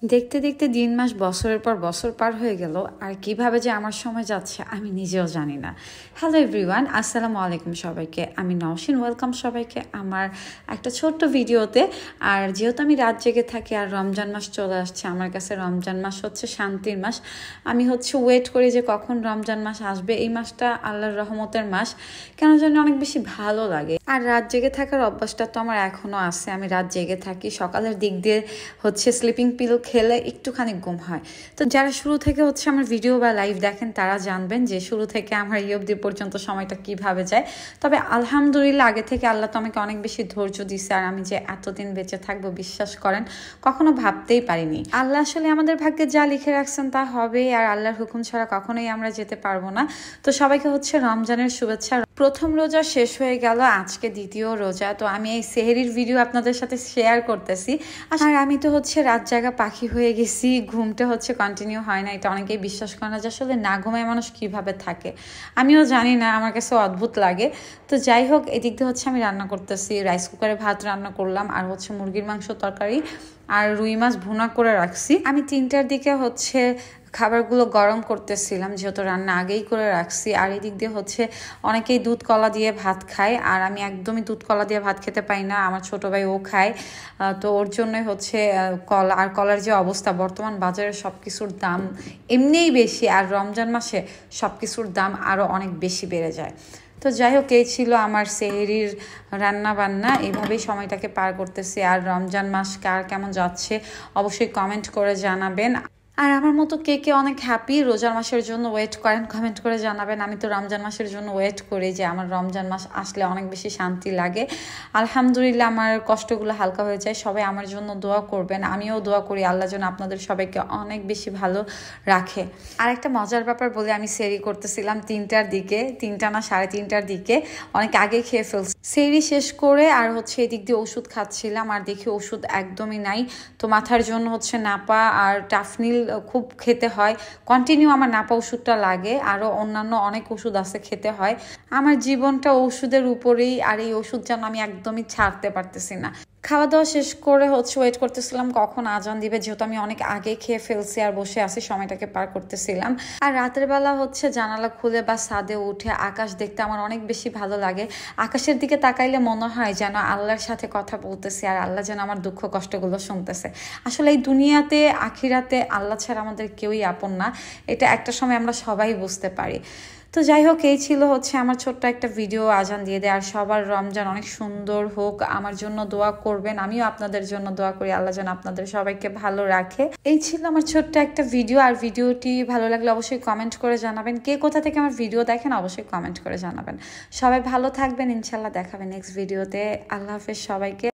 দেখতে দেখতে দিন মাস বছরের পর বছর পার হয়ে গেল আর কিভাবে যে আমার সময় যাচ্ছে আমি নিজেও জানি না। হ্যালো এভরিওয়ান, আসসালামু আলাইকুম সবাইকে। আমি নওশিন, ওয়েলকাম সবাইকে আমার একটা ছোট্ট ভিডিওতে। আর যেহেতু আমি রাত জেগে থাকি আর রমজান মাস চলে আসছে, আমার কাছে রমজান মাস হচ্ছে শান্তির মাস। আমি ওয়েট করি যে কখন রমজান মাস আসবে। এই মাসটা আল্লাহর রহমতের মাস, কেন জানি অনেক বেশি ভালো লাগে। আর রাত জেগে থাকার অভ্যাসটা তো আমার এখনও আছে। আমি রাত জেগে থাকি, সকালের দিক দিয়ে স্লিপিং পিল খেলে একটুখানি ঘুম হয়। তো যারা শুরু থেকে আমার ভিডিও বা লাইভ দেখেন তারা জানবেন যে শুরু থেকে আমার এই অবধি পর্যন্ত সময়টা কিভাবে যায়। তবে আলহামদুলিল্লাহ, আগে থেকে আল্লাহ তো আমাকে অনেক বেশি ধৈর্য দিচ্ছে। আর আমি যে এতদিন বেঁচে থাকবো বিশ্বাস করেন কখনো ভাবতেই পারিনি। আল্লাহ আসলে আমাদের ভাগ্যে যা লিখে রাখছেন তা হবে, আর আল্লাহর হুকুম ছাড়া কখনোই আমরা যেতে পারবো না। তো সবাইকে রমজানের শুভেচ্ছা। প্রথম রোজা শেষ হয়ে গেল, আজকে দ্বিতীয় রোজা। তো আমি এই সেহরির ভিডিও আপনাদের সাথে শেয়ার করতেছি। আর আমি তো রাত জাগা পাখি হয়ে গেছি, ঘুমটা কন্টিনিউ হয় না। এটা অনেকেই বিশ্বাস করে না যে আসলে না ঘুমায় মানুষ কিভাবে থাকে। আমিও জানি না, আমার কাছে অদ্ভুত লাগে। তো যাই হোক, এদিক দিয়ে আমি রান্না করতেছি, রাইস কুকারে ভাত রান্না করলাম, আর মুরগির মাংস তরকারি আর রুই মাছ ভুনা করে রাখছি। আমি 3টার দিকে খাবারগুলো গরম করতেছিলাম, যেহেতু রান্না আগেই করে রাখছি। আর এদিক দিয়ে অনেকেই দুধ কলা দিয়ে ভাত খায়, আর আমি একদমই দুধ কলা দিয়ে ভাত খেতে পাই না। আমার ছোট ভাই ও খায়, তো ওর জন্যই কলা। আর কলার যে অবস্থা বর্তমান বাজারে, সব কিছুর দাম এমনিই বেশি, আর রমজান মাসে সব কিছুর দাম আরও অনেক বেশি বেড়ে যায়। তো যাই হোক, এই ছিল আমার সেহরির রান্না বান্না। এইভাবেই সময়টাকে পার করতেছি। আর রমজান মাস কার কেমন যাচ্ছে অবশ্যই কমেন্ট করে জানাবেন। আর আমার মতো কে কে অনেক হ্যাপি রোজার মাসের জন্য ওয়েট করেন, কমেন্ট করে জানাবেন। আমি তো রমজান মাসের জন্য ওয়েট করি, যে আমার রমজান মাস আসলে অনেক বেশি শান্তি লাগে। আলহামদুলিল্লাহ, আমার কষ্টগুলো হালকা হয়ে যায়। সবাই আমার জন্য দোয়া করবেন, আমিও দোয়া করি আল্লাহ যেন আপনাদের সবাইকে অনেক বেশি ভালো রাখে। আর একটা মজার ব্যাপার বলে, আমি সেহরি করতেছিলাম 3টার দিকে, 3টা না 3:30টার দিকে, অনেক আগে খেয়ে ফেলছি সেহরি শেষ করে। আর এদিক দিয়ে ওষুধ খাচ্ছিলাম, আর দেখি ওষুধ একদমই নাই। তো মাথার জন্য নাপা আর টাফনিল খুব খেতে হয় কন্টিনিউ। আমার নাপা ওষুধটা লাগে, আরও অন্যান্য অনেক ওষুধ আছে খেতে হয়। আমার জীবনটা ওষুধের উপরেই, আর এই ওষুধ যেন আমি একদমই ছাড়তে পারতেছি না। খাওয়া দাওয়া শেষ করে ওয়েট করতেছিলাম কখন আজান দিবে, যেহেতু আমি অনেক আগে খেয়ে ফেলছি আর বসে আছি, সময়টাকে পার করতেছিলাম। আর রাতের বেলা জানালা খুলে বা ছাদে উঠে আকাশ দেখতে আমার অনেক বেশি ভালো লাগে। আকাশের দিকে তাকাইলে মনে হয় যেন আল্লাহর সাথে কথা বলতেছি, আর আল্লাহ যেন আমার দুঃখ কষ্টগুলো শুনতেছে। আসলে এই দুনিয়াতে আখিরাতে আল্লাহ ছাড়া আমাদের কেউই আপন না, এটা একটা সময় আমরা সবাই বুঝতে পারি। তো যাই হোক, এই ছিল আমার ছোট্ট একটা ভিডিও। আজান দিয়ে দেয়। আর সবার রমজান অনেক সুন্দর হোক, আমার জন্য দোয়া করবেন। আমিও আপনাদের জন্য দোয়া করি, আল্লাহ যেন আপনাদের সবাইকে ভালো রাখে। এই ছিল আমার ছোট্ট একটা ভিডিও। আর ভিডিওটি ভালো লাগলে অবশ্যই কমেন্ট করে জানাবেন। কে কোথা থেকে আমার ভিডিও দেখেন অবশ্যই কমেন্ট করে জানাবেন। সবাই ভালো থাকবেন, ইনশাল্লাহ দেখাবেন নেক্সট ভিডিওতে। আল্লাহ হাফেজ সবাইকে।